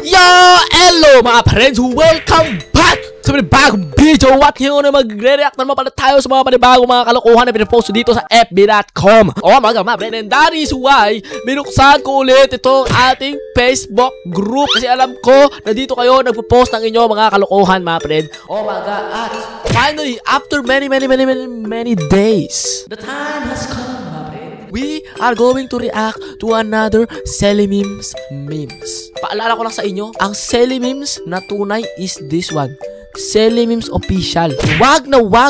Yo! Hello mga friends! Welcome back sa panibagong video! At ngayon na magre-react naman pala tayo sa mga panibagong mga kalokohan na pinapost dito sa fb.com. Mga friend, and that is why binuksan ko ulit itong ating Facebook group. Kasi alam ko na dito kayo nagpo-post ng inyong mga kalokohan mga friend. At finally, after many days, the time has come. We are going to react to another Selly memes. Paalala ko lang sa inyo, ang Selly memes na tunay is this one. Selly Memes Official. Wag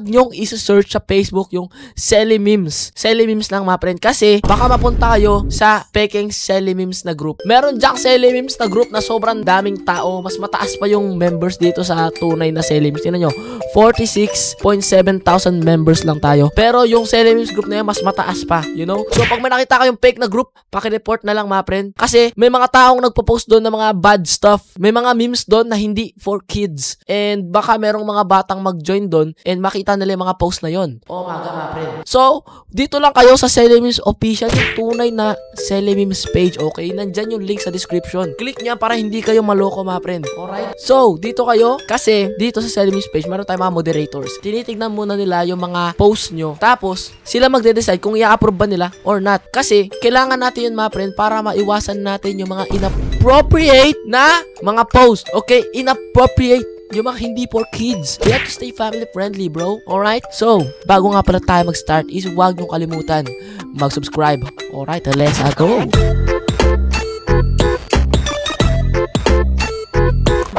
nyong isa-search sa Facebook yung Selly Memes. Selly Memes lang mga friend. Kasi baka mapunta kayo sa peking Selly Memes na group. Meron diyang Selly Memes na group na sobrang daming tao. Mas mataas pa yung members dito sa tunay na Selly Memes. Tingnan nyo, 46.7 thousand members lang tayo. Pero yung Selly Memes group na yan, mas mataas pa. You know? So pag may nakita kayong fake na group, pakireport na lang mga friend. Kasi may mga taong nagpo-post doon ng mga bad stuff. May mga memes doon na hindi for kids. And baka merong mga batang mag-join doon and makita nila yung mga post na yon. Mga friend. So, dito lang kayo sa Selly Memes Official, yung tunay na Selly Memes page, okay? Nandyan yung link sa description. Click niya para hindi kayo maloko mga friend. Alright? So, dito kayo, kasi dito sa Selly Memes page, meron tayong mga moderators. Tinitignan muna nila yung mga post nyo. Tapos, sila magde-decide kung i-approve ba nila or not. Kasi, kailangan natin yun mga friend para maiwasan natin yung mga inappropriate na mga post. Okay? Inappropriate. Yung mga hindi for kids. We have to stay family friendly, bro. Alright? So, bago nga pala tayo mag-start is huwag niyong kalimutan mag-subscribe. Alright, let's go!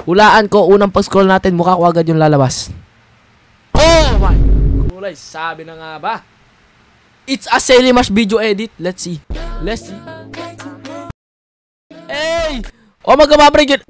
Hulaan ko, unang pag-scroll natin, mukha ko agad yung lalabas. Oh my! Kulay, sabi na nga ba? It's a Selly Mash video edit. Let's see. Hey! Oh my God, mga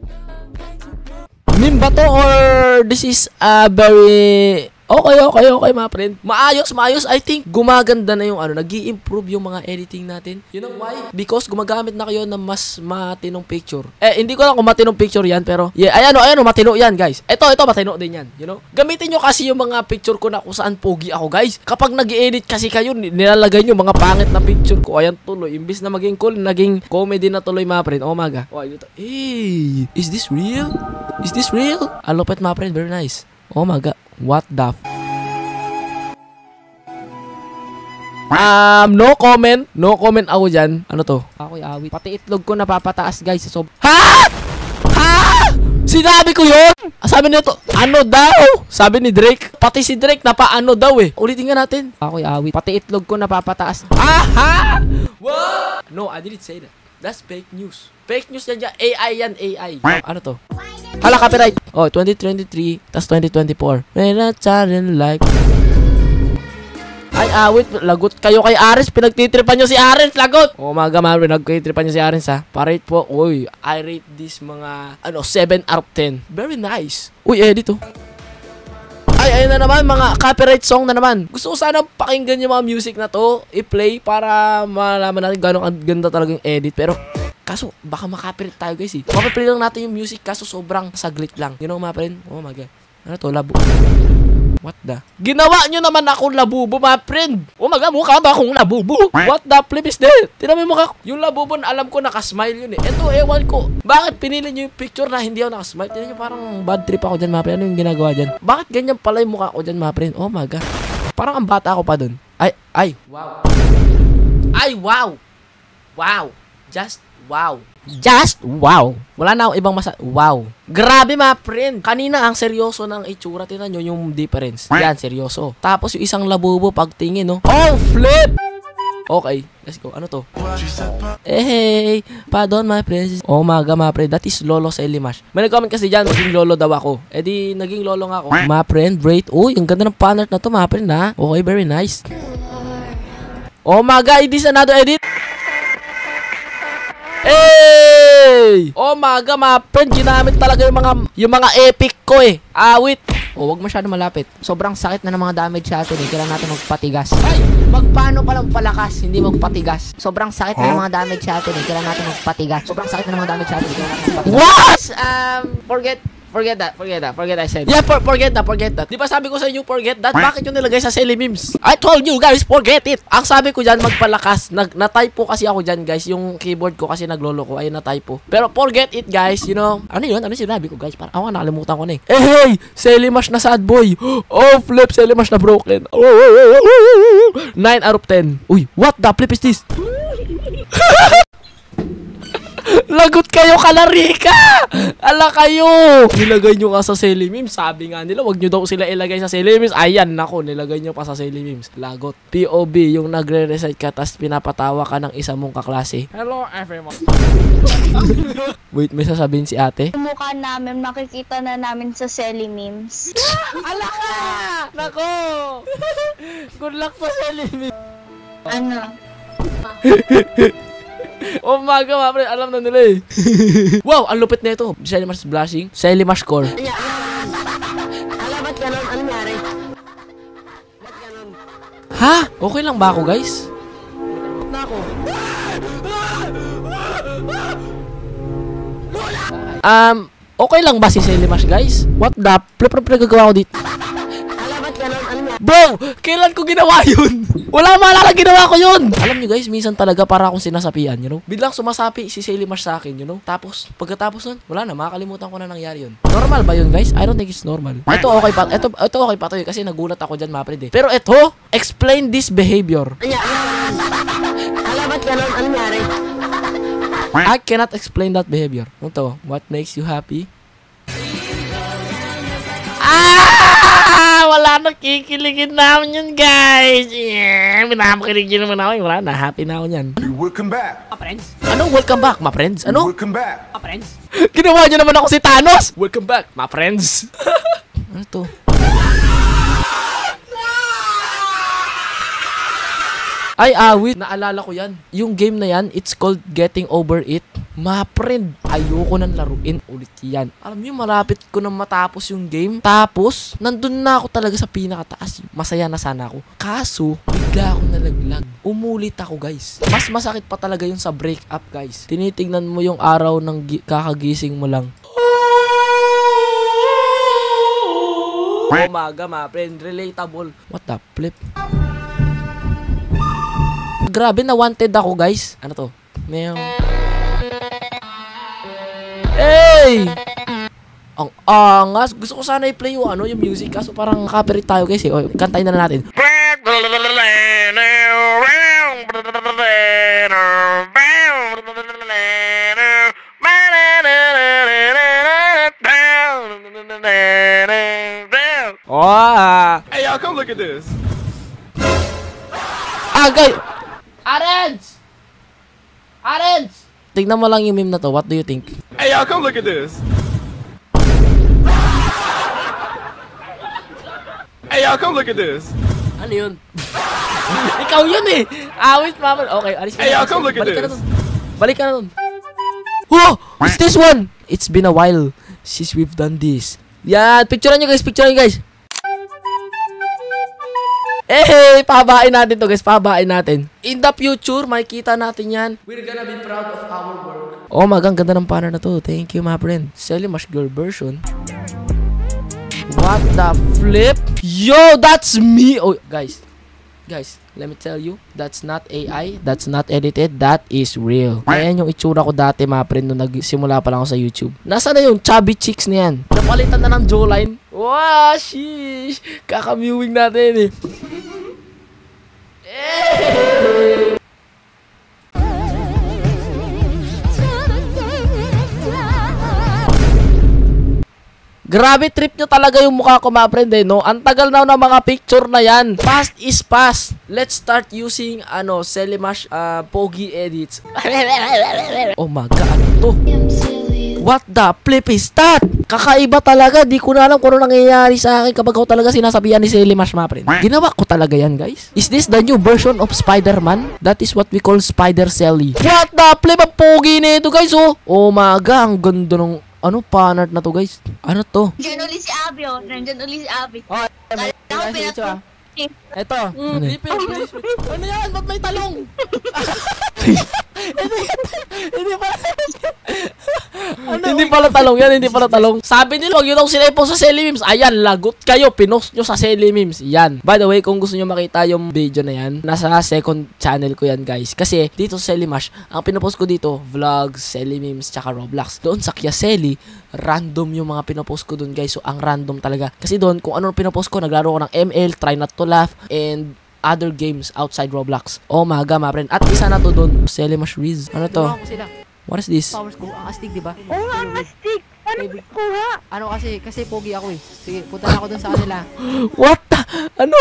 meme ba to or this is a very okay mga friend. Maayos. I think gumaganda na yung nag-i-improve yung mga editing natin. You know why? Because gumagamit na kayo ng mas matinong picture. Hindi ko lang kung matinong picture yan, pero yeah, ayan matino yan, guys. Ito matino din yan, you know? Gamitin nyo kasi yung mga picture ko na kung saan pogi ako, guys. Kapag nag-i-edit kasi kayo, nilalagay nyo mga pangit na picture ko. Ayan tuloy, imbis na maging cool, naging comedy na tuloy mga friend. Oh my God. Hey, is this real? Alopet mga friend, very nice. Oh my God. What the no comment ako dyan. Ano to? Ako'y awit. Pati itlog ko napapataas, guys. So, ha? Sinabi ko yun? Sabi nito, ano daw? Sabi ni Drake. Pati si Drake napaano daw eh. Ulitin nga natin. Ako'y awit. Pati itlog ko napapataas. Ha? What? No, I didn't say that. That's fake news. Fake news yan dyan. AI yan, AI. Ano to? Hala, copyright. 2023, tas 2024. When I challenge like... Ay, awit. Lagot kayo kay Ares. Pinagtitripan nyo si Ares. Lagot. Mga pinagtitripan nyo si Ares, ha. Parate po. Uy, I rate this mga, 7 out of 10. Very nice. Uy, edit, oh. Ay, ayun na naman, mga copyright song na naman. Gusto ko sana pakinggan yung mga music na to, i-play para malaman natin gano'ng ganda talaga yung edit. Pero, kaso, baka makapirate tayo, guys, eh. Mapaplay lang natin yung music, kaso sobrang saglit lang. You know, mga friend? Oh my God. Ano to? Labo. What the? Ginawa nyo naman akong labubo, mga friend. Oh my God, mukha ba akong labubo? What the flip is that? Tinan mo yung mukha ko. Yung labubo, alam ko nakasmile yun eh. Eto, ewan ko. Bakit pinili nyo yung picture na hindi ako nakasmile? Tinan nyo, parang bad trip ako dyan, mga friend. Ano yung ginagawa dyan? Bakit ganyan pala yung mukha ko dyan, mga friend? Oh my God. Parang ang bata ako pa dun. Wow. Wow. Just wow. Wala na akong ibang wow. Grabe mga friend. Kanina ang seryoso ng itsura. Tingnan nyo yung difference. Yan, seryoso. Tapos yung isang labubo pagtingin, no? Oh, flip! Okay, let's go. Ano to? Hey, pardon my friends. Oh my God, mga friend. That is Lolo Selly Mash. May nag-comment kasi dyan, maging lolo daw ako. Di, naging lolo nga ako. Mga friend, great. Uy, ang ganda ng panart na to, mga friend, ha? Okay, very nice. Oh my God, it is another edit. Hey! Oh my God, mga friend, ginamit talaga yung mga epic ko eh. Awit. Wag masyado malapit. Sobrang sakit na ng mga damage sa atin eh. Kailangan natin magpatigas. Ay! Magpaano palang palakas, hindi magpatigas. Sobrang sakit na ng mga damage sa atin eh. Kailangan natin magpatigas. Sobrang sakit na ng mga damage sa atin eh. Kailangan natin magpatigas. What? Forget that. Forget I said. Yeah, forget that. Di ba sabi ko sa inyo, forget that? Bakit yung nilagay sa silly memes? I told you guys, forget it. Ang sabi ko dyan, magpalakas. Na-typo kasi ako dyan, guys. Yung keyboard ko kasi naglolo ko. Ayun, na-typo. Pero forget it, guys. You know. Ano yun? Ano sinabi ko, guys? Parang ako nakalimutan ko na eh. Hey! Selimash na sad boy. Oh, flip. Selimash na broken. 9 out of 10. Uy, what the flip is this? Lagot kayo, Kalarika! Ala kayo! Nilagay nyo nga sa silly memes. Sabi nga nila, wag nyo daw sila ilagay sa silly memes. Ayan, nako, nilagay nyo pa sa silly memes. Lagot. POB, yung nagre-recite ka, tas pinapatawa ka ng isa mong kaklase. Hello, everyone. Wait, may sasabihin si ate? Yung mukha namin, makikita na namin sa silly memes. Ala ka! Nako! Good luck sa silly memes. Ano? Oh my God, mga friend, alam na nila eh. Wow, ang lupit na ito. Selimash blushing. Selimash core. Alam, ba't ganun? Ano nangyari? Ba't ganun? Ha? Okay lang ba ako, guys? Na ako. Okay lang ba si Selimash, guys? What the flip nagagawa ko dito? Alam, ba't ganun? Ano nangyari? Bro, kailan ko ginawa yun? Wala maalala ginawa ko yun. Alam nyo guys, minsan talaga para akong sinasapian, you know? Biglang sumasapi si Selimash sa akin, you know? Tapos, pagkatapos nun, wala na, makakalimutan ko na nangyari yun. Normal ba yun guys? I don't think it's normal. Ito okay pa, ito okay pa to kasi nagulat ako dyan, mapred eh. Pero ito, explain this behavior. Alam, ba't ganun? Ano nangyari? I cannot explain that behavior. Ito, what makes you happy? Wala na kikiligin namin yun, guys. Yeah, minapakilig yun naman ako. Wala na, happy na ako yan. Welcome back. My friends? Ano? Welcome back, my friends? Ano? Welcome back. My friends? Ginawa nyo naman ako si Thanos. Welcome back, my friends. Ano to? Ay, awit. Naalala ko yan. Yung game na yan, it's called Getting Over It. Ma friend, ayoko nang laruin ulit yan. Alam niyo, malapit ko nang matapos yung game. Tapos, nandun na ako talaga sa pinakataas. Masaya na sana ako. Kaso, bigla akong nalaglag. Umulit ako, guys. Mas masakit pa talaga yung sa breakup, guys. Tinitingnan mo yung araw ng kakagising mo lang. Umaga, ma friend. Relatable. What the flip? Grabe, na wanted ako, guys. Ano to? Meow. Hey! Ang angas. Gusto ko sana i-play yung yung music. Kaso parang copyright tayo, guys eh. O, kantayin na natin. Oh! Hey, y'all, come look at this. Guys! Arends! Tignan mo lang yung meme na to. What do you think? Hey, y'all, come look at this. Hey, y'all, come look at this. Ano yun? Ikaw yun eh! Awit, mama. Okay, alis ka. Hey, y'all, come look at Balik ka na this. dun. Balik ka na dun. Oh! What's this one? It's been a while since we've done this. Yan! Picturean nyo guys! Picturean nyo guys! Eh, pahabain natin to guys, pahabain natin. In the future, makikita natin yan. We're gonna be proud of our work. Oh, ganda ng banner na to. Thank you, my friend. Selimash girl version. What the flip? Yo, that's me! Oh, guys, let me tell you, that's not AI, that's not edited, that is real. Ayan yung itsura ko dati, mga friend, nung nagsimula pa lang ako sa YouTube. Nasaan na yung chubby chicks na yan? Napalitan na ng jawline. Wow, sheesh! Kaka-viewing natin eh. Grabe trip nyo talaga yung mukha ko, mga friend eh, no? Ang tagal na ng mga picture na yan. Past is past. Let's start using, Selimash, Pogi edits. Oh my God, ano to? What the flip is that? Kakaiba talaga. Di ko na alam kung ano nangyayari sa akin kapag ako talaga sinasabihan ni Selimash, mga friend. Ginawa ko talaga yan, guys. Is this the new version of Spider-Man? That is what we call Spider Selly. What the flip? Ang pogi na ito, guys, oh. Oh my God, ang ganda nung panart na to, guys. Ano to? Nandiyan ulit si Abby, oh. Nandiyan ulit si Abby. Oh, Eto. Ano yan? Ba't may talong? Hindi pala talong yan, hindi pala talong. Sabi nila, huwag yun daw sila-post sa Selly Memes. Ayan, lagot kayo, pinost nyo sa Selly Memes. Yan. By the way, kung gusto nyo makita yung video na yan, nasa second channel ko yan, guys. Kasi dito sa Selly Mash, ang pinopost ko dito, vlogs, Selly Memes, tsaka Roblox. Doon sa Kya Selly, random yung mga pinopost ko doon, guys. So, ang random talaga. Kasi doon, kung ano pinopost ko, naglaro ko ng ML, Try Not to Laugh, and other games outside Roblox. Oh my god, my friend. At isa na to doon, Selly Mash Riz. Ano to? What is this? Powers ko, ang astig, di ba? Oo nga, ang astig. Ano kuha? Ano kasi pogi ako eh. Sige, punta na ako dun sa kanila. What the? Ano?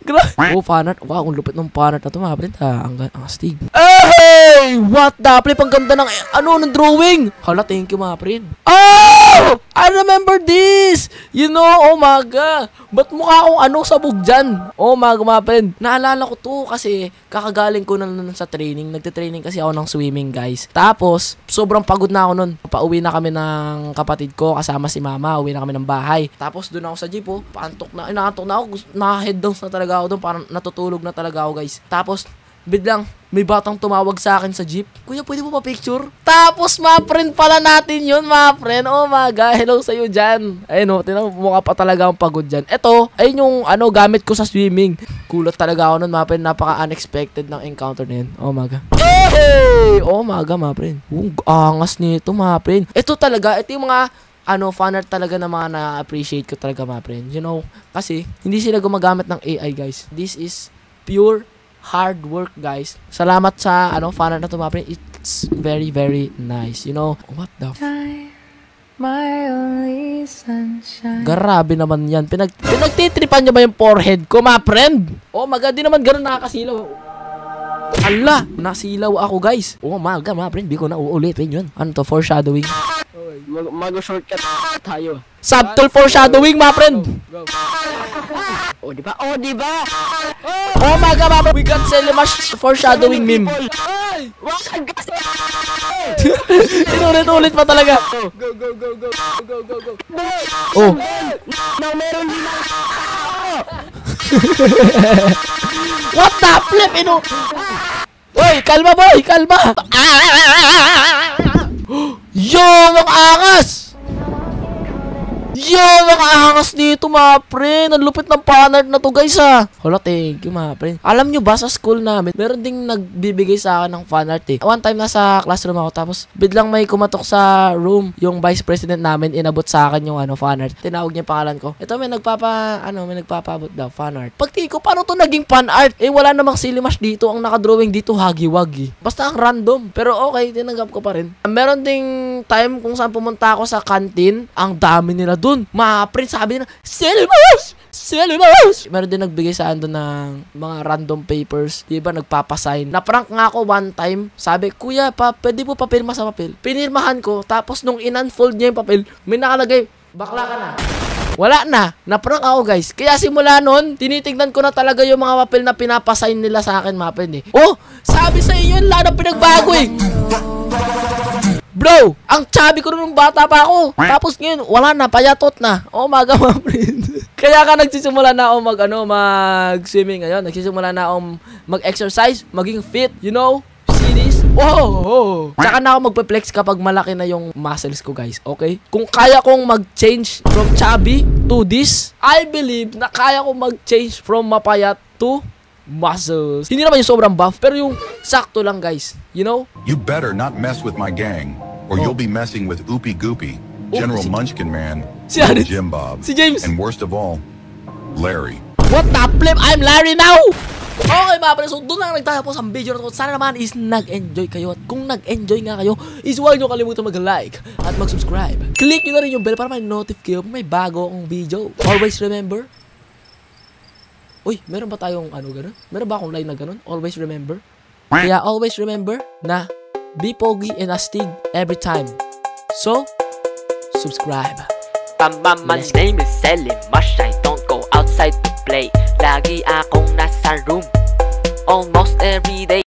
Grabe. Oh, fanart. Wow, ang lupit ng fanart na to, mga friend. Ang astig. Hey! What the? Flip, ang ganda ng, ng drawing. Hala, thank you, mga friend. Oh! I remember this! You know, oh my god. Ba't mukha akong sabog dyan? Oh my god, mga friend. Naalala ko to kasi kakagaling ko na sa training. Nagte-training kasi ako ng swimming, guys. Tapos, sobrang pagod na ako nun. Pauwi na kami ng kapatid ko kasama si mama. Uwi na kami ng bahay. Tapos, doon ako sa jeep, oh. Paantok na. Inaantok na ako. Na-head down na talaga ako doon. Parang natutulog na talaga ako, guys. Tapos, biglang may batang tumawag sa akin sa jeep. Kuya, pwede mo pa-picture? Tapos, ma-friend pala natin yun, ma-friend. Oh my god, hello sa'yo dyan. Ayun o, mukha pa talaga akong pagod dyan. Eto, ayun yung gamit ko sa swimming. Kulat talaga ako nun, ma-friend. Napaka-unexpected ng encounter na yun. Oh my god. Hey! Oh my god, ma-friend. Angas nito, ma-friend. Ito talaga, ito yung mga fanart talaga na mga na-appreciate ko talaga, ma-friend. You know, kasi hindi sila gumagamit ng AI, guys. This is pure hard work, guys. Salamat sa fanart na to, mga friend. It's very, very nice. You know, what the my only sunshine. Grabe naman yan. Pinagtitripan nyo ba yung forehead ko, mga friend? Oh, maganda naman ganun nakakasilaw. Ala, nasilaw ako, guys. Oh, mga friend, di ko na uulitin yun. Ano to, foreshadowing? Mag-shortcut tayo. Subtle foreshadowing, my friend. Go. Oh, di ba? Oh, di ba? Oh my god, my friend. We got Selly Mash foreshadowing meme. Ay! Wag kasi! Inulit-ulit pa talaga. Go. Oh. Now, meron din na. What the flip, Uy, kalma, boy, kalma. Yo, ang angas! Yo, ang angas dito, mga friend. Ang lupit ng fanart na to, guys, ha. Hala, thank you, mga friend. Alam nyo ba, sa school namin, meron ding nagbibigay sa akin ng fanart, eh. One time, nasa classroom ako, tapos biglang may kumatok sa room. Yung vice president namin, inabot sa akin yung fanart. Tinawag niya yung pangalan ko. Ito, may nagpapabot daw, fanart. Pagtingin ko, paano to naging fanart? Eh, wala namang Selly Mash dito. Ang nakadrawing dito, hagi-wagi. Basta ang random. Pero okay, tinanggap ko pa rin. Meron ding time kung saan pumunta ako sa canteen. Ang dami nila doon. Mga friend, sabi nila, Selly Mash! Selly Mash! Meron din nagbigay sa ando ng mga random papers. Diba, nagpapasign. Naprank nga ako one time. Sabi, kuya, pwede po papirma sa papel. Pinirmahan ko. Tapos nung in-unfold niya yung papel, may nakalagay, bakla ka na. Wala na. Naprank ako, guys. Kaya simula nun, tinitignan ko na talaga yung mga papel na pinapasign nila sa akin, mga friend, eh. Oh, sabi sa iyo, wala na pinagbago, eh. Bro, ang chubby ko nung bata pa ako. Tapos ngayon, wala na, payatot na. Oh my god, my friend. Kaya ka nagsisimula na ako mag-swimming ngayon. Nagsisimula na ako mag-exercise, maging fit, you know? See this? Wow! Tsaka na ako magpe-flex kapag malaki na yung muscles ko, guys. Okay? Kung kaya kong mag-change from chubby to this, I believe na kaya kong mag-change from mapayat to muscles. Hindi naman yung sobrang buff, pero yung sakto lang, guys. You know? You better not mess with my gang, or you'll be messing with Oopie Goopy, General Munchkin Man, James. Jim Bob, Si James. and worst of all, Larry. What the flip? I'm Larry now! Okay, mga pala. So, doon lang nagtatapos ang video na to. Sana naman is nag-enjoy kayo. At kung nag-enjoy nga kayo, is huwag nyo kalimutan mag-like at mag-subscribe. Click nyo na rin yung bell para may notify kayo may bago akong video. Always remember, uy, meron ba tayong gano'n? Meron ba akong line na gano'n? Always remember. Kaya always remember na be pogi and astig every time. So, subscribe. My name is Selly Mash. I don't go outside to play. Lagi akong nasa room.